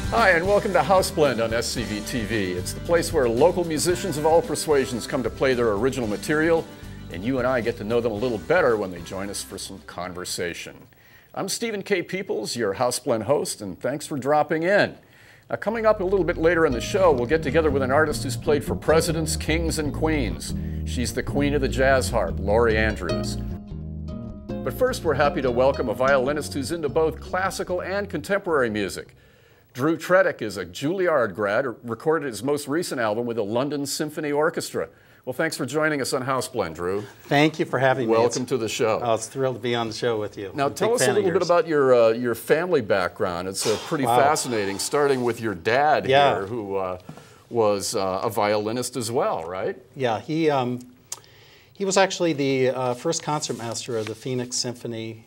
Hi, and welcome to House Blend on SCV TV. It's the place where local musicians of all persuasions come to play their original material, and you and I get to know them a little better when they join us for some conversation. I'm Stephen K. Peoples, your House Blend host, and thanks for dropping in. Now, coming up a little bit later in the show, we'll get together with an artist who's played for presidents, kings, and queens. She's the queen of the jazz harp, Laurie Andrews. But first, we're happy to welcome a violinist who's into both classical and contemporary music. Drew Tredick is a Juilliard grad, recorded his most recent album with the London Symphony Orchestra. Well, thanks for joining us on House Blend, Drew. Thank you for having me. Welcome to the show. I was thrilled to be on the show with you. Now, tell us a little bit about your family background. It's pretty fascinating, starting with your dad here, who was a violinist as well, right? Yeah, he was actually the first concertmaster of the Phoenix Symphony,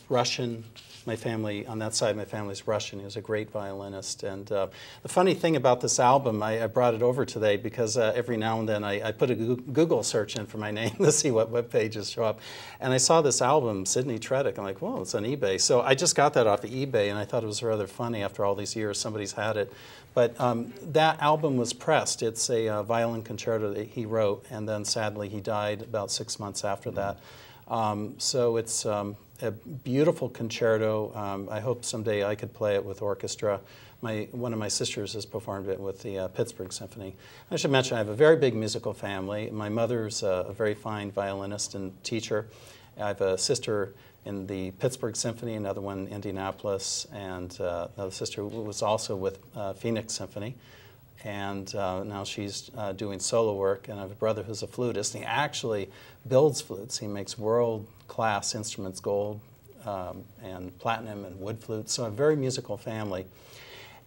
Russian. My family, on that side, my family's Russian. He was a great violinist. And the funny thing about this album, I brought it over today because every now and then I put a Google search in for my name to see what web pages show up. And I saw this album, Sidney Tredick. I'm like, well, it's on eBay. So I just got that off of eBay, and I thought it was rather funny after all these years somebody's had it. But that album was pressed. It's a violin concerto that he wrote, and then sadly he died about 6 months after that. So it's a beautiful concerto. I hope someday I could play it with orchestra. One of my sisters has performed it with the Pittsburgh Symphony. I should mention I have a very big musical family. My mother's a very fine violinist and teacher. I have a sister in the Pittsburgh Symphony, another one in Indianapolis, and another sister who was also with Phoenix Symphony. And now she's doing solo work, and I have a brother who's a flutist, and he actually builds flutes. He makes world-class instruments, gold and platinum and wood flutes, so a very musical family.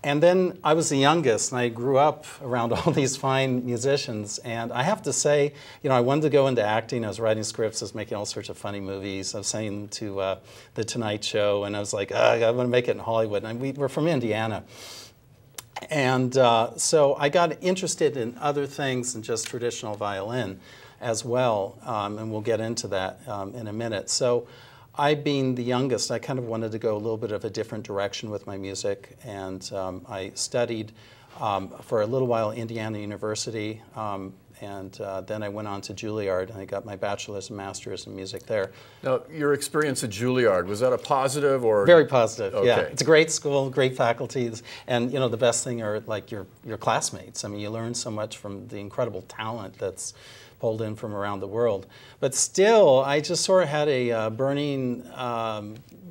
And then I was the youngest, and I grew up around all these fine musicians, and I have to say, you know, I wanted to go into acting. I was writing scripts, I was making all sorts of funny movies. I was saying to The Tonight Show, and I was like, I want to make it in Hollywood, and we're from Indiana. And so I got interested in other things than just traditional violin as well, and we'll get into that in a minute. So I, being the youngest, I kind of wanted to go a little bit of a different direction with my music, and I studied for a little while at Indiana University, and then I went on to Juilliard, and I got my bachelor's and master's in music there. Now, your experience at Juilliard, was that a positive or? Very positive, okay. Yeah. It's a great school, great faculties, and you know, the best thing are like your classmates. I mean, you learn so much from the incredible talent that's pulled in from around the world. But still, I just sort of had a burning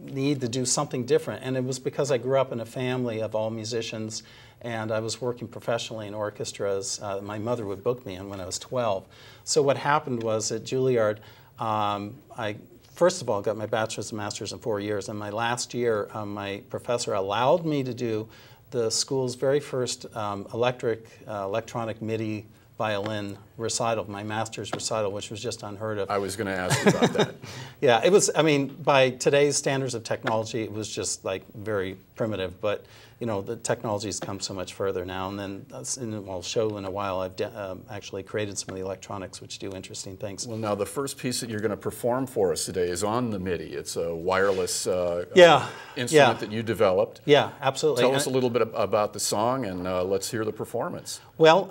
need to do something different, and it was because I grew up in a family of all musicians, and I was working professionally in orchestras. My mother would book me in when I was 12. So what happened was at Juilliard, I first of all got my bachelor's and master's in 4 years, and my last year my professor allowed me to do the school's very first electronic MIDI violin recital, my master's recital, which was just unheard of. I was going to ask you about that. Yeah, it was, I mean, by today's standards of technology, it was just like very primitive, but you know, the technology's come so much further now, and then I'll show in a while, I've actually created some of the electronics which do interesting things. Well, now the first piece that you're going to perform for us today is on the MIDI. It's a wireless instrument that you developed. Yeah, absolutely. Tell us a little bit about the song, and let's hear the performance. Well,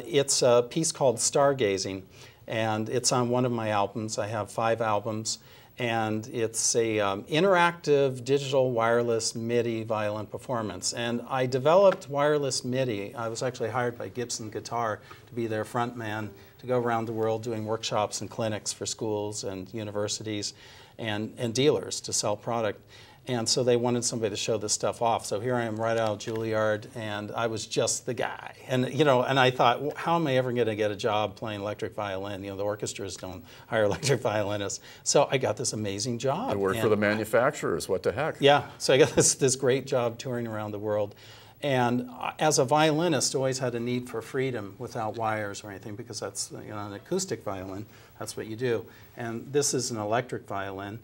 it's a piece called Stargazing, and it's on one of my albums. I have 5 albums, and it's a interactive digital wireless MIDI violin performance. And I developed wireless MIDI. I was actually hired by Gibson Guitar to be their front man, to go around the world doing workshops and clinics for schools and universities and dealers to sell product. And so they wanted somebody to show this stuff off. So here I am right out of Juilliard, and I was just the guy. And you know, and I thought, well, how am I ever going to get a job playing electric violin? You know, the orchestras don't hire electric violinists. So I got this amazing job. You worked for the manufacturers. What the heck? Yeah. So I got this great job touring around the world. And as a violinist, I always had a need for freedom without wires or anything, because that's, you know, an acoustic violin. That's what you do. And this is an electric violin.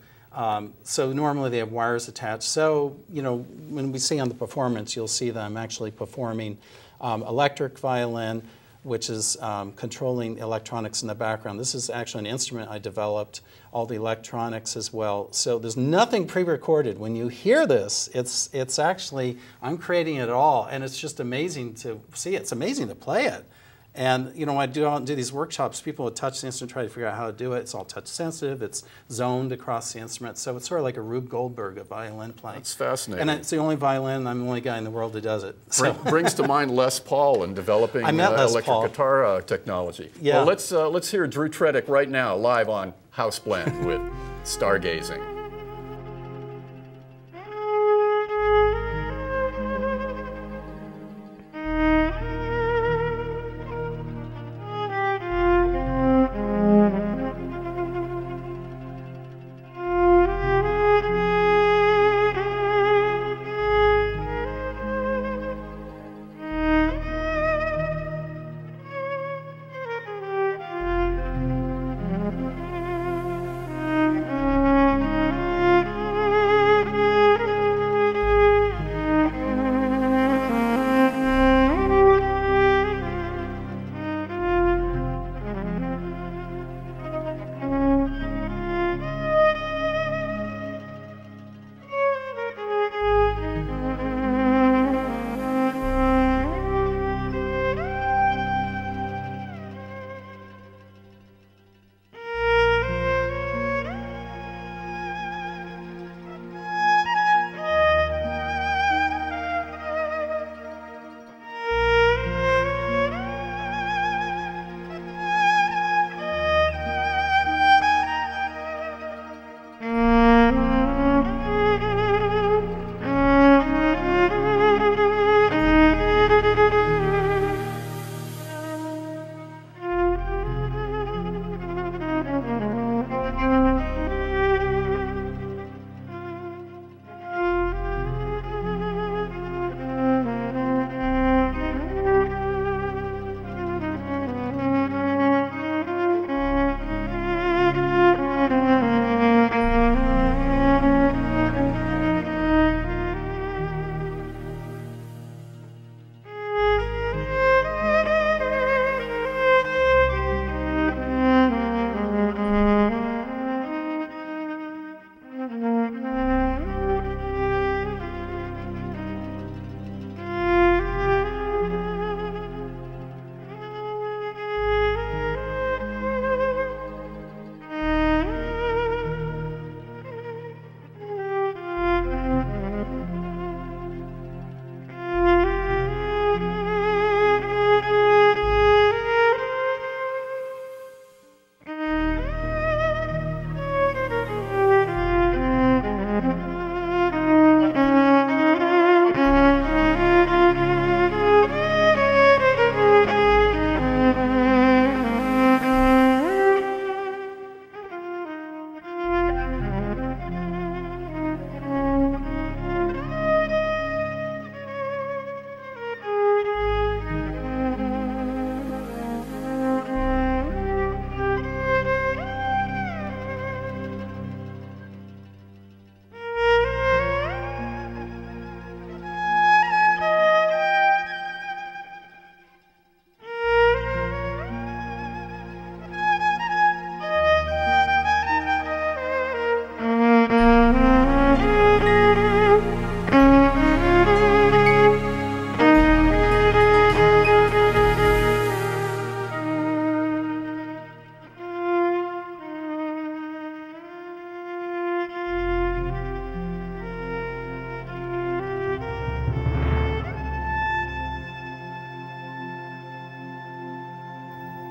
So normally they have wires attached. So, you know, when we see on the performance, you'll see that I'm actually performing electric violin, which is controlling electronics in the background. This is actually an instrument I developed, all the electronics as well. So there's nothing pre-recorded. When you hear this, it's actually, I'm creating it all, and it's just amazing to see it. It's amazing to play it. And you know, when I do these workshops, people would touch the instrument, try to figure out how to do it. It's all touch sensitive. It's zoned across the instrument. So it's sort of like a Rube Goldberg of violin playing. That's fascinating. And it's the only violin, I'm the only guy in the world who does it. So. Brings to mind Les Paul and developing electric guitar technology. Yeah. Well, let's hear Drew Tredick right now, live on Houseplant with Stargazing.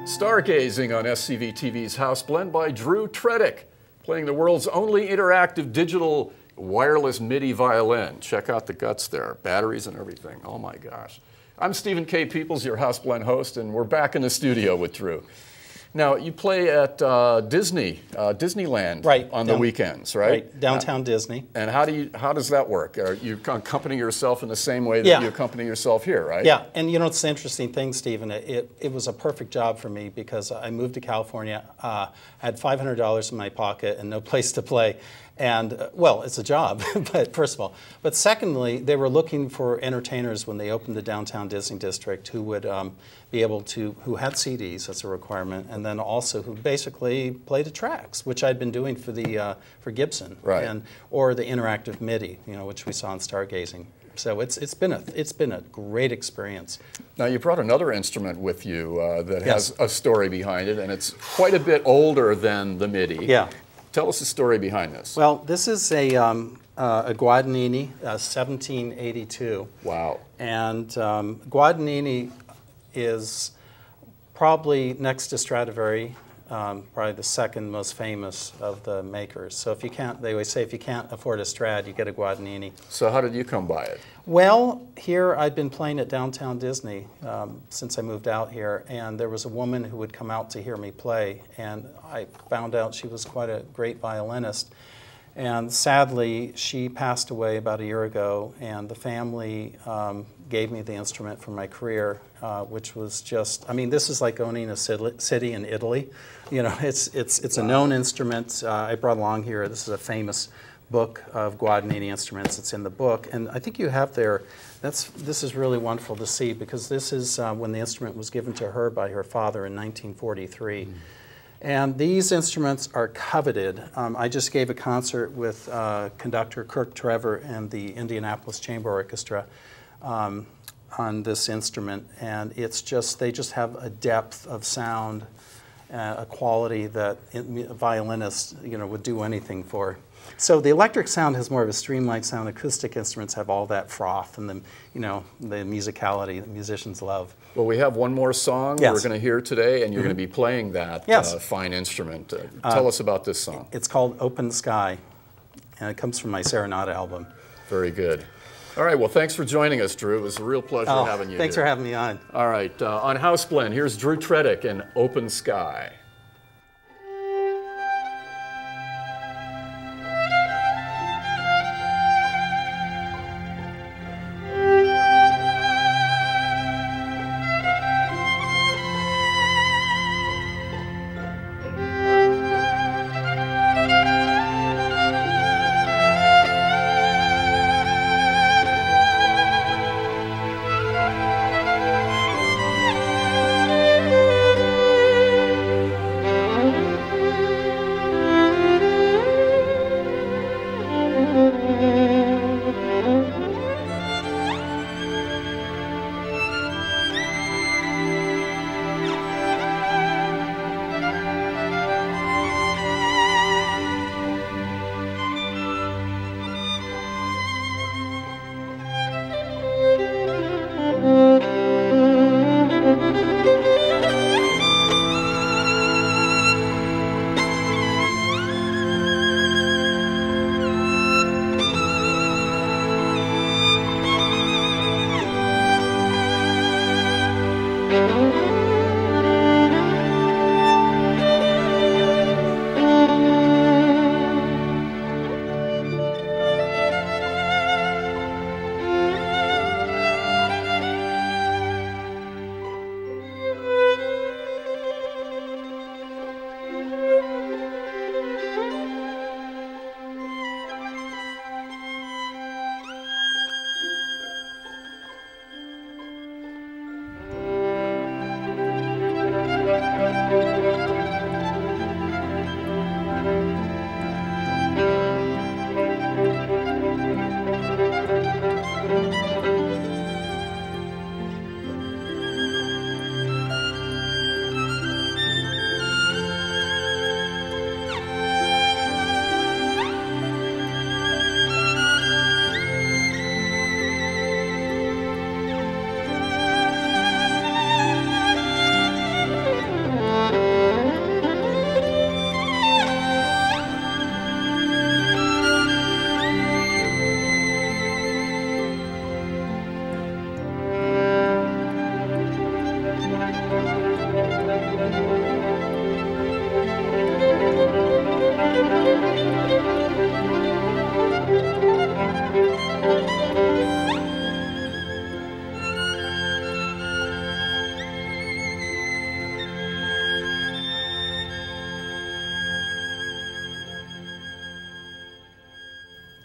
Stargazing on SCV TV's House Blend by Drew Tredick, playing the world's only interactive digital wireless MIDI violin. Check out the guts there, batteries and everything. Oh my gosh. I'm Stephen K. Peoples, your House Blend host, and we're back in the studio with Drew. Now, you play at Disneyland on the weekends, right? Right, downtown Disney. And how does that work? Are you accompanying yourself in the same way that you accompany yourself here, right? Yeah, and you know, it's the interesting thing, Stephen, it was a perfect job for me because I moved to California, had $500 in my pocket and no place to play. And, well, it's a job, but first of all. But secondly, they were looking for entertainers when they opened the downtown Disney district who would be able to, who had CDs, that's a requirement, and then also who basically played the tracks, which I'd been doing for the, for Gibson. Right. And, or the interactive MIDI, you know, which we saw in Stargazing. So it's been a great experience. Now you brought another instrument with you that Yes. has a story behind it, and it's quite a bit older than the MIDI. Yeah. Tell us the story behind this. Well, this is a Guadagnini, 1782. Wow. And Guadagnini is probably next to Stradivari, probably the second most famous of the makers. So if you can't, they always say if you can't afford a Strad, you get a Guadagnini. So how did you come by it? Well, here I'd been playing at Downtown Disney since I moved out here, and there was a woman who would come out to hear me play, and I found out she was quite a great violinist. And sadly, she passed away about a year ago, and the family gave me the instrument for my career, which was just, I mean, this is like owning a city in Italy. You know, it's a known instrument. I brought along here, this is a famous book of Guadagnini instruments. It's in the book, and I think you have there, this is really wonderful to see, because this is when the instrument was given to her by her father in 1943. And these instruments are coveted. I just gave a concert with conductor Kirk Trevor and the Indianapolis Chamber Orchestra on this instrument, and it's just, they just have a depth of sound, a quality that a violinist, you know, would do anything for. So the electric sound has more of a streamlined sound. Acoustic instruments have all that froth and the, you know, the musicality that musicians love. Well, we have one more song Yes. we're going to hear today, and you're going to be playing that Yes. fine instrument. Tell us about this song. It's called Open Sky, and it comes from my Serenata album. Very good. All right, well, thanks for joining us, Drew. It was a real pleasure having you Thanks here. for having me on. All right, on House Blend, here's Drew Tredick and Open Sky.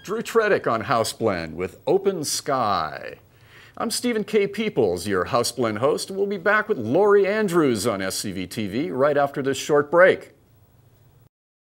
Drew Tredick on House Blend with Open Sky. I'm Stephen K. Peoples, your House Blend host, and we'll be back with Lori Andrews on SCV TV right after this short break.